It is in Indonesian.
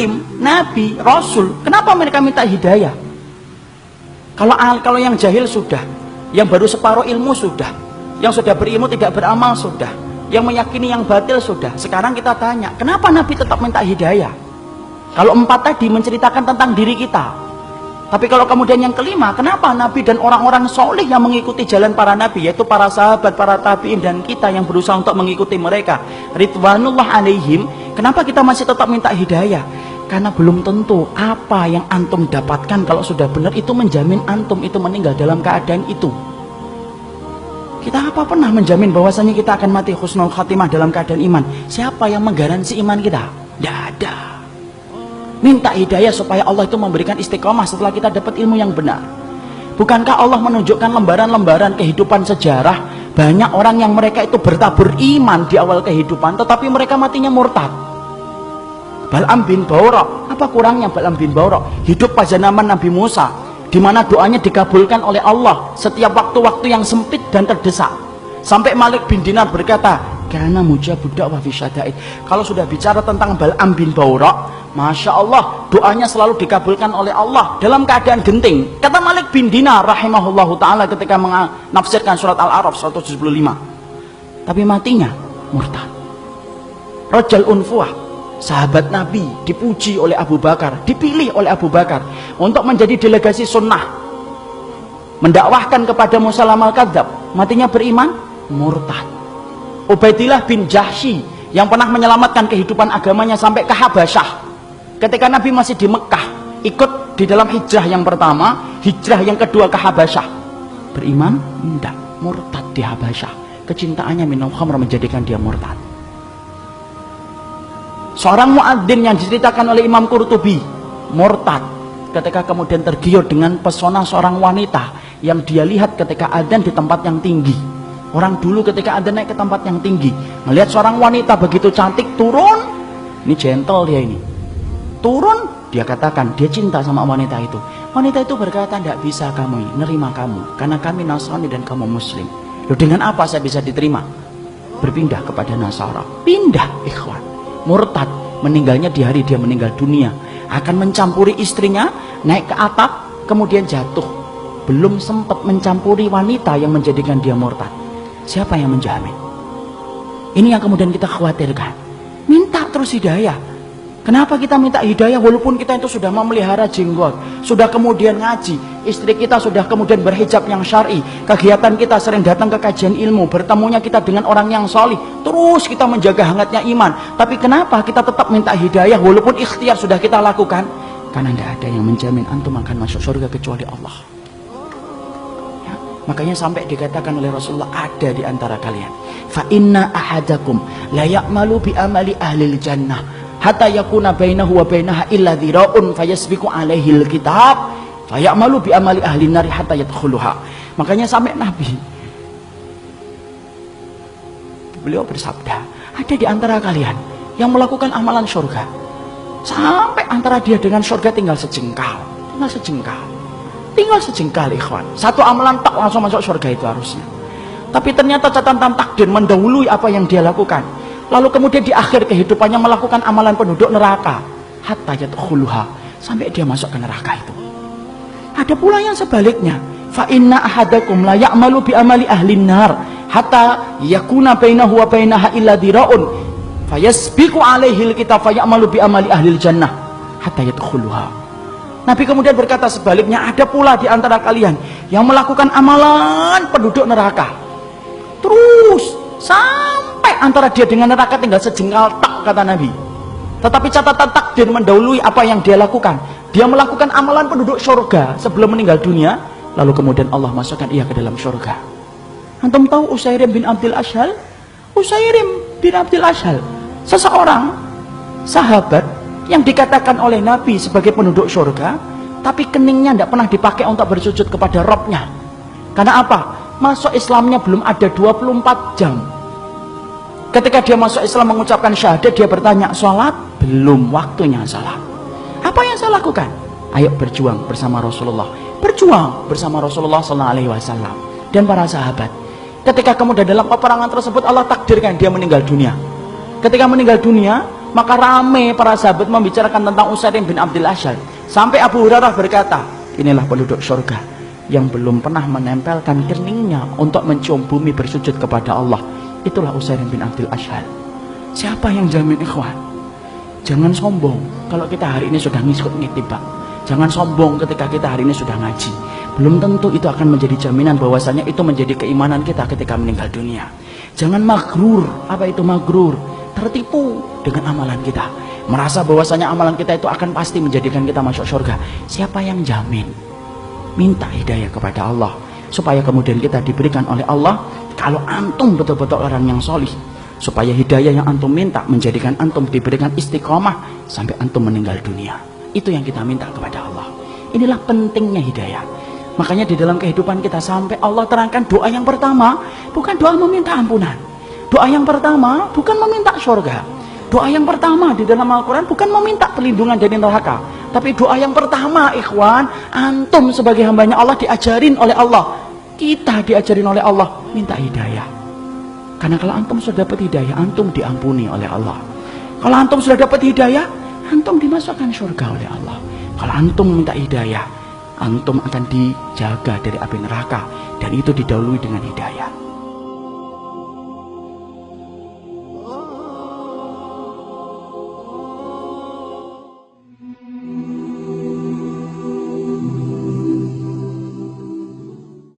alim, nabi, rasul, kenapa mereka minta hidayah? Kalau yang jahil sudah, yang baru separuh ilmu sudah, yang sudah berilmu tidak beramal sudah, yang meyakini yang batil sudah. Sekarang kita tanya, kenapa Nabi tetap minta hidayah? Kalau 4 tadi menceritakan tentang diri kita, tapi kalau kemudian yang kelima, kenapa Nabi dan orang-orang soleh yang mengikuti jalan para Nabi, yaitu para sahabat, para tabi'in, dan kita yang berusaha untuk mengikuti mereka, ridwanullah alaihim, kenapa kita masih tetap minta hidayah? Karena belum tentu apa yang antum dapatkan kalau sudah benar itu menjamin antum itu meninggal dalam keadaan itu. Kita apa pernah menjamin bahwasanya kita akan mati husnul khatimah dalam keadaan iman? Siapa yang menggaransi iman kita? Tidak ada. Minta hidayah supaya Allah itu memberikan istiqomah setelah kita dapat ilmu yang benar. Bukankah Allah menunjukkan lembaran-lembaran kehidupan sejarah, banyak orang yang mereka itu bertabur iman di awal kehidupan, tetapi mereka matinya murtad. Bal'am bin Ba'urah, apa kurangnya Bal'am bin Ba'urah? Hidup pada zaman Nabi Musa, di mana doanya dikabulkan oleh Allah setiap waktu-waktu yang sempit dan terdesak. Sampai Malik bin Dinar berkata, karena mujabud da'wah fi syada'id. Kalau sudah bicara tentang Bal'am bin Ba'urah, Masya Allah, doanya selalu dikabulkan oleh Allah dalam keadaan genting. Kata Malik bin Dinar rahimahullahu ta'ala ketika menafsirkan surat Al-A'raf 175. Tapi matinya murtad. Rajal Unfuah, sahabat Nabi, dipuji oleh Abu Bakar, dipilih oleh Abu Bakar untuk menjadi delegasi sunnah, mendakwahkan kepada Musailamatul Kadzdzab, matinya beriman, murtad. Ubaidillah bin Jahsy yang pernah menyelamatkan kehidupan agamanya sampai ke Habasyah, ketika Nabi masih di Mekah, ikut di dalam hijrah yang pertama, hijrah yang kedua ke Habasyah, beriman? Tidak, murtad di Habasyah. Kecintaannya minum khamr menjadikan dia murtad. Seorang muadzin yang diceritakan oleh Imam Qurtubi, murtad ketika kemudian tergiur dengan pesona seorang wanita yang dia lihat ketika adzan di tempat yang tinggi. Orang dulu ketika adzan naik ke tempat yang tinggi, melihat seorang wanita begitu cantik turun, ini gentle dia ini, turun, dia katakan dia cinta sama wanita itu. Wanita itu berkata, tidak bisa kami nerima kamu karena kami Nasrani dan kamu Muslim. Loh, dengan apa saya bisa diterima? Berpindah kepada Nasara. Pindah, ikhwan. Murtad, meninggalnya di hari dia meninggal dunia, akan mencampuri istrinya, naik ke atap, kemudian jatuh, belum sempat mencampuri wanita yang menjadikan dia murtad. Siapa yang menjamin? Ini yang kemudian kita khawatirkan. Minta terus hidayah. Kenapa kita minta hidayah walaupun kita itu sudah memelihara jenggot, sudah kemudian ngaji, istri kita sudah kemudian berhijab yang syar'i, kegiatan kita sering datang ke kajian ilmu, bertemunya kita dengan orang yang solih, terus kita menjaga hangatnya iman. Tapi kenapa kita tetap minta hidayah walaupun ikhtiar sudah kita lakukan? Karena tidak ada yang menjamin antum akan masuk surga kecuali Allah. Ya, makanya sampai dikatakan oleh Rasulullah, ada di antara kalian, fa inna ahadakum la ya'malu bi amali ahlil jannah hatta yakuna bainahu wa bainaha illa dhira'un fayasbiqu alaihi alkitab fayamalu bi amali ahli nari hatta yadkhuluha. Makanya sampai Nabi beliau bersabda, ada di antara kalian yang melakukan amalan surga sampai antara dia dengan surga tinggal sejengkal, tinggal sejengkal ikhwan. Satu amalan tak langsung masuk surga itu harusnya, tapi ternyata catatan takdir mendahului apa yang dia lakukan. Lalu kemudian di akhir kehidupannya melakukan amalan penduduk neraka hatta yadkhuluha, sampai dia masuk ke neraka itu. Ada pula yang sebaliknya, fa inna ahadakum la ya'malu bi amali ahlin nar hatta yakuna bainahu wa bainaha illa dhira'un fayasbiqu alaihi alkitab fayamalu bi amali ahlil jannah hatta yadkhuluha. Nabi kemudian berkata sebaliknya, ada pula di antara kalian yang melakukan amalan penduduk neraka terus sampai antara dia dengan neraka tinggal sejengkal tak, kata Nabi. Tetapi catatan takdir mendahului apa yang dia lakukan. Dia melakukan amalan penduduk surga sebelum meninggal dunia, lalu kemudian Allah masukkan ia ke dalam surga. Antum tahu Usairim bin Abdul Ashhal? Usairim bin Abdul Ashhal, seseorang sahabat yang dikatakan oleh Nabi sebagai penduduk surga, tapi keningnya tidak pernah dipakai untuk bersujud kepada Robnya. Karena apa? Masuk Islamnya belum ada 24 jam. Ketika dia masuk Islam mengucapkan syahadat, dia bertanya, sholat? Belum waktunya sholat. Apa yang saya lakukan? Ayo berjuang bersama Rasulullah. Berjuang bersama Rasulullah SAW dan para sahabat. Ketika kemudian dalam peperangan tersebut Allah takdirkan dia meninggal dunia. Ketika meninggal dunia, Maka rame para sahabat membicarakan tentang Usair bin Abdul Asyad. Sampai Abu Hurairah berkata, inilah penduduk surga yang belum pernah menempelkan keningnya untuk mencium bumi bersujud kepada Allah. Itulah Usair bin Abdul Asyad. Siapa yang jamin, ikhwan? Jangan sombong kalau kita hari ini sudah ngikut ngitibak. Jangan sombong ketika kita hari ini sudah ngaji. Belum tentu itu akan menjadi jaminan bahwasanya itu menjadi keimanan kita ketika meninggal dunia. Jangan magrur. Apa itu magrur? Tertipu dengan amalan kita, merasa bahwasanya amalan kita itu akan pasti menjadikan kita masuk surga. Siapa yang jamin? Minta hidayah kepada Allah supaya kemudian kita diberikan oleh Allah. Kalau antum betul-betul orang yang solih, supaya hidayah yang antum minta menjadikan antum diberikan istiqomah sampai antum meninggal dunia. Itu yang kita minta kepada Allah. Inilah pentingnya hidayah. Makanya di dalam kehidupan kita sampai Allah terangkan doa yang pertama bukan doa meminta ampunan. Doa yang pertama bukan meminta surga. Doa yang pertama di dalam Al-Quran bukan meminta perlindungan dari neraka. Tapi doa yang pertama, ikhwan, antum sebagai hambanya Allah diajarin oleh Allah. Kita diajarin oleh Allah minta hidayah. Karena kalau antum sudah dapat hidayah, antum diampuni oleh Allah. Kalau antum sudah dapat hidayah, antum dimasukkan surga oleh Allah. Kalau antum minta hidayah, antum akan dijaga dari api neraka. Dan itu didahului dengan hidayah.